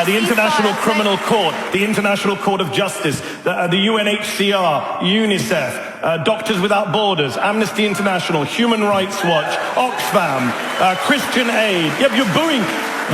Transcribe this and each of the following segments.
the International Criminal Court, the International Court of Justice, the UNHCR, UNICEF, Doctors Without Borders, Amnesty International, Human Rights Watch, Oxfam, Christian Aid. Yep, you're booing.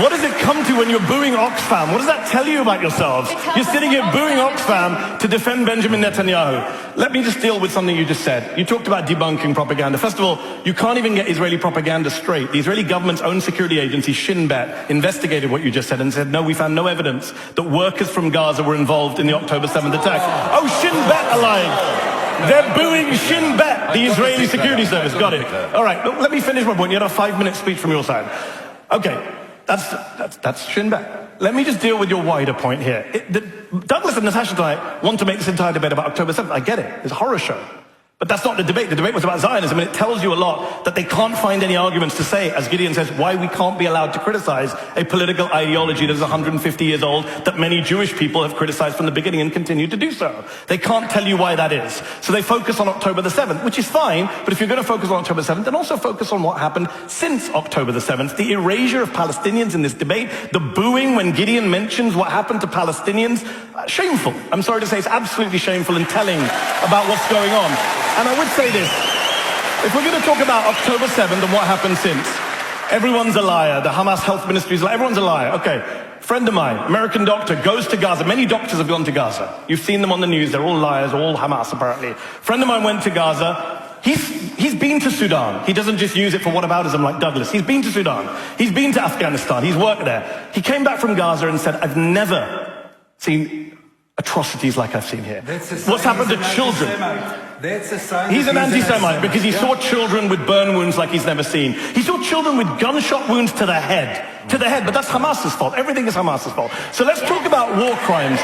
What does it come to when you're booing Oxfam? What does that tell you about yourselves? You're sitting here booing Oxfam to defend Benjamin Netanyahu. Let me just deal with something you just said. You talked about debunking propaganda. First of all, you can't even get Israeli propaganda straight. The Israeli government's own security agency, Shin Bet, investigated what you just said and said, no, we found no evidence that workers from Gaza were involved in the October 7th attack. Oh, Shin Bet are lying. They're booing Shin Bet, the Israeli security service. Got it. All right, let me finish my point. You had a 5-minute speech from your side. Okay. That's Shin Bet. Let me just deal with your wider point here. Douglas and Natasha tonight want to make this entire debate about October 7th. I get it. It's a horror show. But that's not the debate. The debate was about Zionism, and it tells you a lot that they can't find any arguments to say, as Gideon says, why we can't be allowed to criticize a political ideology that is 150 years old, that many Jewish people have criticized from the beginning and continue to do so. They can't tell you why that is. So they focus on October the 7th, which is fine, but if you're going to focus on October 7th, then also focus on what happened since October the 7th, the erasure of Palestinians in this debate, the booing when Gideon mentions what happened to Palestinians. Shameful. I'm sorry to say, it's absolutely shameful and telling about what's going on. And I would say this, if we're going to talk about October 7th and what happened since, everyone's a liar, the Hamas health ministry is a liar, everyone's a liar. Okay, friend of mine, American doctor, goes to Gaza. Many doctors have gone to Gaza. You've seen them on the news, they're all liars, all Hamas apparently. Friend of mine went to Gaza. He's been to Sudan. He doesn't just use it for whataboutism like Douglas. He's been to Sudan. He's been to Afghanistan. He's worked there. He came back from Gaza and said, I've never seen atrocities like I've seen here. What's happened to children? He's an anti-Semite because he saw children with burn wounds like he's never seen. He saw children with gunshot wounds to the head. To the head, but that's Hamas's fault. Everything is Hamas's fault. So let's talk about war crimes.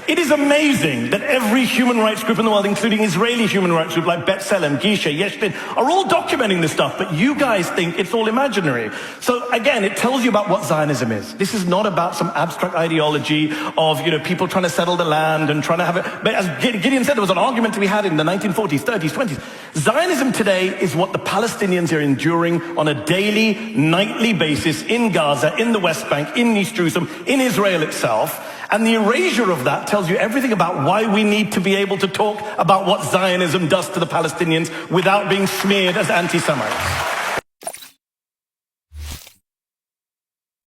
It is amazing that every human rights group in the world, including Israeli human rights groups like B'Tselem, Gisha, Yeshdin, are all documenting this stuff, but you guys think it's all imaginary. So again, it tells you about what Zionism is. This is not about some abstract ideology of, people trying to settle the land and trying to have it. But as Gideon said, there was an argument to be had in the 1940s, 30s, 20s. Zionism today is what the Palestinians are enduring on a daily, nightly basis in Gaza, in the West Bank, in East Jerusalem, in Israel itself. And the erasure of that tells you everything about why we need to be able to talk about what Zionism does to the Palestinians without being smeared as anti-Semites.